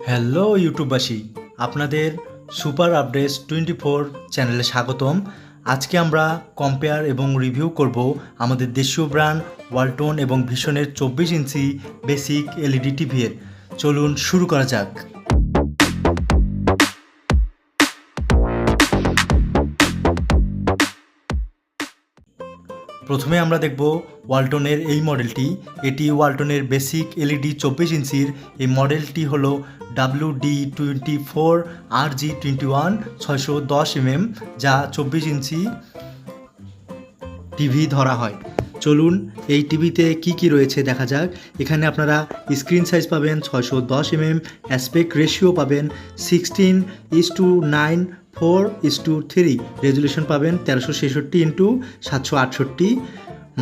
Hello ইউটিউববাসী, আপনাদের super updates 24 চ্যানেলে স্বাগতম। আজকে আমরা কম্পেয়ার এবং রিভিউ করব আমাদের দেশীয় ব্র্যান্ড ওয়ালটন এবং ভিশনের 24 ইঞ্চি বেসিক এলইডি টিভির। চলুন শুরু করা যাক। প্রথমে আমরা দেখব ওয়ালটনের এই মডেলটি। এটি ওয়ালটনের বেসিক এলইডি 24 ইঞ্চির। এই মডেলটি হলো WD24RG21 610mm, যা 24 ইঞ্চি টিভি ধরা হয়। চলুন এই টিভিতে কি রয়েছে দেখা যাক। এখানে আপনারা স্ক্রিন সাইজ পাবেন 610mm, অ্যাসপেক্ট রেশিও পাবেন 16:9, 4:3, রেজুলেশন পাবেন 1366x768,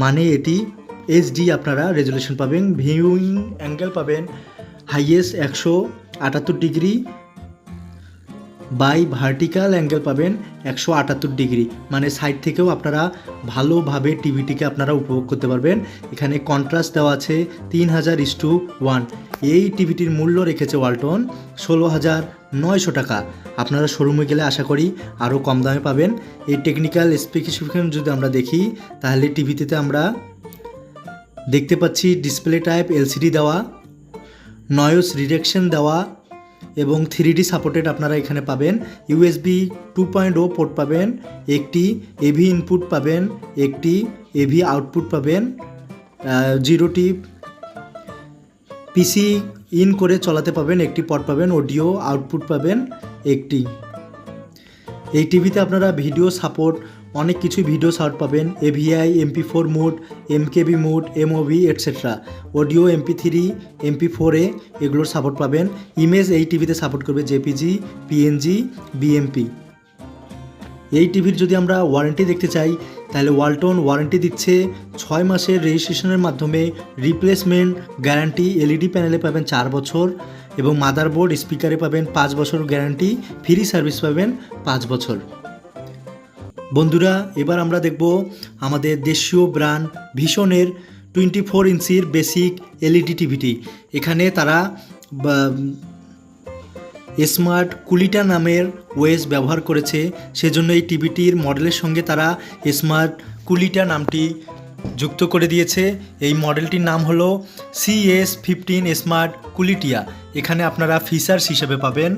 মানে এটি এইচডি আপনারা রেজুলেশন পাবেন। ভিউইং অ্যাঙ্গেল পাবেন highest 178 degree, by vertical angle পাবেন 178 ডিগ্রি, মানে সাইড থেকেও আপনারা ভালোভাবে টিভিটিকে আপনারা উপভোগ করতে পারবেন। এখানে কন্ট্রাস্ট দেওয়া আছে 3000:1। এই টিভিটির মূল্য রেখেছে ওয়ালটন 16,900 টাকা। আপনারা শোরুমে গেলে আশা করি আরও কম দামে পাবেন। এই টেকনিক্যাল স্পেসিফিকেশন যদি আমরা দেখি, তাহলে টিভিতে আমরা দেখতে পাচ্ছি ডিসপ্লে টাইপ এলসিডি দেওয়া, নয়েজ রিডাকশন দেওয়া এবং 3D সাপোর্টেড আপনারা এখানে পাবেন। USB 2.0 পোর্ট পাবেন, একটি AV ইনপুট পাবেন, একটি AV আউটপুট পাবেন, 0T PC ইন করে চালাতে পাবেন, একটি পট পাবেন, অডিও আউটপুট পাবেন একটি। এই টিভিতে আপনারা ভিডিও সাপোর্ট অনেক কিছুই ভিডিও সাপোর্ট পাবেন, AVI, MP4 mode, MKB mode, MOV etcetera, audio MP3, MP4A এগুলোর সাপোর্ট পাবেন। ইমেজ এই টিভিতে সাপোর্ট করবে JPG, PNG, BMP। এই টিভির যদি আমরা ওয়ারেন্টি দেখতে চাই, তাহলে ওয়ালটন ওয়ারেন্টি দিচ্ছে 6 মাসের রেজিস্ট্রেশনের মাধ্যমে রিপ্লেসমেন্ট গ্যারান্টি। এলইডি প্যানেলে পাবেন 4 বছর এবং মাদারবোর্ড স্পিকারে পাবেন 5 বছর গ্যারান্টি, ফ্রি সার্ভিস পাবেন 5 বছর। বন্ধুরা, এবার আমরা দেখব আমাদের দেশীয় ব্র্যান্ড ভিশনের 24 ইঞ্চির বেসিক এলইডি টিভিটি। এখানে তারা স্মার্ট কুলিটা নামের ওএস ব্যবহার করেছে, সেজন্য এই টিভিটির মডেলের সঙ্গে তারা স্মার্ট কুলিটা নামটি যুক্ত করে দিয়েছে। এই মডেলটির নাম হলো CS15 স্মার্ট কুলিটিয়া। এখানে আপনারা ফিচার্স হিসেবে পাবেন,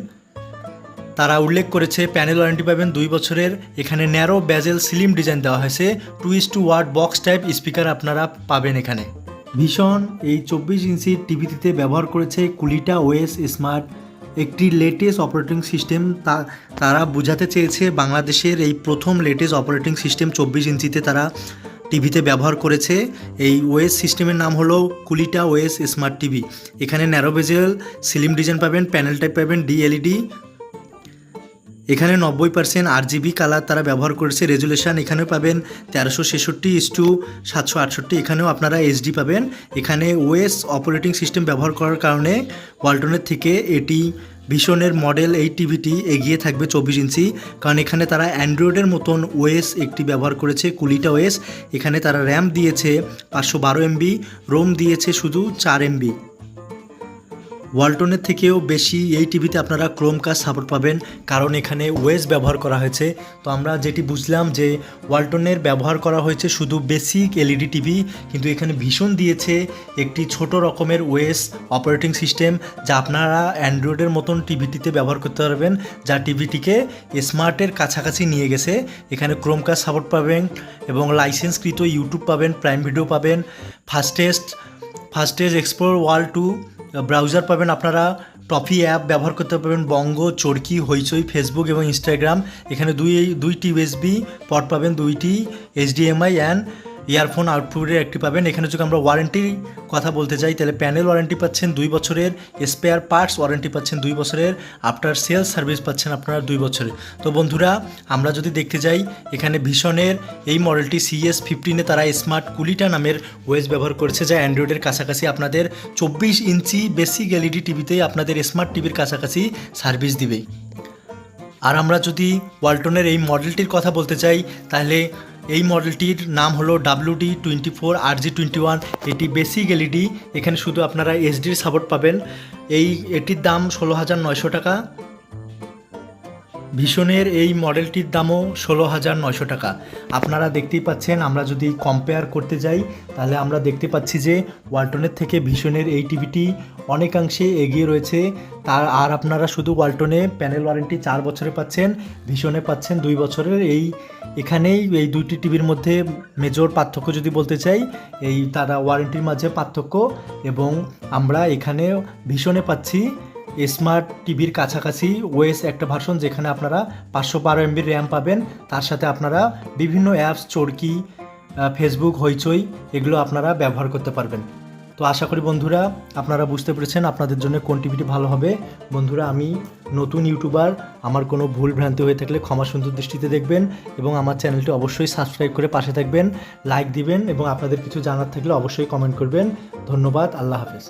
তারা উল্লেখ করেছে প্যানেল ওয়ারেন্টি পাবেন 2 বছরের। এখানে ন্যারো ব্যাজেল স্লিম ডিজাইন দেওয়া হয়েছে, 2:1 বক্স টাইপ স্পিকার আপনারা পাবেন এখানে। ভীষণ এই 24 ইঞ্চির টিভিটিতে ব্যবহার করেছে কুলিটা ওএস স্মার্ট, একটি লেটেস্ট অপারেটিং সিস্টেম। তারা বোঝাতে চেয়েছে বাংলাদেশের এই প্রথম লেটেস্ট অপারেটিং সিস্টেম 24 ইঞ্চিতে তারা টিভিতে ব্যবহার করেছে। এই ওএস সিস্টেমের নাম হলো কুলিটা ওএস স্মার্ট টিভি। এখানে ন্যারো বেজেল স্লিম ডিজাইন পাবেন, প্যানেল টাইপ পাবেন DLED। এখানে 90% RGB কালার তারা ব্যবহার করেছে। রেজুলেশন এখানেও পাবেন 1366x768, এখানেও আপনারা HD পাবেন। এখানে ওএস অপারেটিং সিস্টেম ব্যবহার করার কারণে ওয়ালটনের থেকে এটি ভিশনের মডেল এই টিভিটি এগিয়ে থাকবে 24 ইঞ্চি, কারণ এখানে তারা অ্যান্ড্রয়েডের মতন ওএস একটি ব্যবহার করেছে, কুলিটা ওএস। এখানে তারা র্যাম দিয়েছে 512 MB, রোম দিয়েছে শুধু 4 MB। ওয়ালটনের থেকেও বেশি এই টিভিতে আপনারা ক্রোমকাস্ট সাপোর্ট পাবেন, কারণ এখানে ওএস ব্যবহার করা হয়েছে। তো আমরা যেটি বুঝলাম যে ওয়ালটনের ব্যবহার করা হয়েছে শুধু বেসিক এলইডি টিভি, কিন্তু এখানে ভীষণ দিয়েছে একটি ছোট রকমের ওএস অপারেটিং সিস্টেম, যা আপনারা অ্যান্ড্রয়েডের মতন টিভিটিতে ব্যবহার করতে পারবেন, যা টিভিটিকে স্মার্টের কাছাকাছি নিয়ে গেছে। এখানে ক্রোমকাস্ট সাপোর্ট পাবেন এবং লাইসেন্সকৃত ইউটিউব পাবেন, প্রাইম ভিডিও পাবেন, ফাস্টেস্ট এক্সপ্লোর ওয়াল 2 ব্রাউজার পাবেন। আপনারা টফি অ্যাপ ব্যবহার করতে পারবেন, বঙ্গ, চরকি, হইচই, ফেসবুক এবং ইনস্টাগ্রাম। এখানে দুইটি USB পট পাবেন, 2টি HDMI অ্যান্ড ইয়ারফোন আউটপুটের একটি পাবেন। এখানে যদি আমরা ওয়ারেন্টির কথা বলতে চাই, তাহলে প্যানেল ওয়ারেন্টি পাচ্ছেন 2 বছরের, স্পেয়ার পার্টস ওয়ারেন্টি পাচ্ছেন 2 বছরের, আফটার সেলস সার্ভিস পাচ্ছেন আপনারা 2 বছরের। তো বন্ধুরা, আমরা যদি দেখতে যাই, এখানে ভিশনের এই মডেলটি CS15-এ তারা স্মার্ট কুলিটা নামের ওএস ব্যবহার করেছে, যা অ্যান্ড্রয়েডের কাছাকাছি আপনাদের 24 ইঞ্চি বেসিক এলইডি টিভিতেই আপনাদের স্মার্ট টিভির কাছাকাছি সার্ভিস দিবে। আর আমরা যদি ওয়ালটনের এই মডেলটির কথা বলতে চাই, তাহলে এই মডেলটির নাম হলো WD-24 RG21। এটি বেসিক এলইডি। এখানে শুধু আপনারা এইচডির সাপোর্ট পাবেন। এটির দাম 16,900 টাকা। ভীষণের এই মডেলটির দামও 16,900 টাকা। আপনারা দেখতেই পাচ্ছেন, আমরা যদি কম্পেয়ার করতে যাই তাহলে আমরা দেখতে পাচ্ছি যে ওয়ালটনের থেকে ভীষণের এই টিভিটি অনেকাংশে এগিয়ে রয়েছে। আর আপনারা শুধু ওয়ালটনে প্যানেল ওয়ারেন্টি 4 বছরে পাচ্ছেন, ভীষণে পাচ্ছেন 2 বছরের। এখানেই এই দুইটি টিভির মধ্যে মেজর পার্থক্য যদি বলতে চাই, তারা ওয়ারেন্টির মাঝে পার্থক্য। এবং আমরা এখানে ভীষণে পাচ্ছি স্মার্ট টিভির কাছাকাছি ওএস একটা ভার্সন, যেখানে আপনারা 512 MB র্যাম পাবেন। তার সাথে আপনারা বিভিন্ন অ্যাপস, চরকি, ফেসবুক, হইচই এগুলো আপনারা ব্যবহার করতে পারবেন। তো আশা করি বন্ধুরা আপনারা বুঝতে পেরেছেন আপনাদের জন্য কোন টিভিটি ভালো হবে। বন্ধুরা, আমি নতুন ইউটিউবার, আমার কোনো ভুল ভ্রান্তি হয়ে থাকলে ক্ষমা সুন্দর দৃষ্টিতে দেখবেন এবং আমার চ্যানেলটি অবশ্যই সাবস্ক্রাইব করে পাশে থাকবেন, লাইক দিবেন এবং আপনাদের কিছু জানার থাকলে অবশ্যই কমেন্ট করবেন। ধন্যবাদ। আল্লাহ হাফেজ।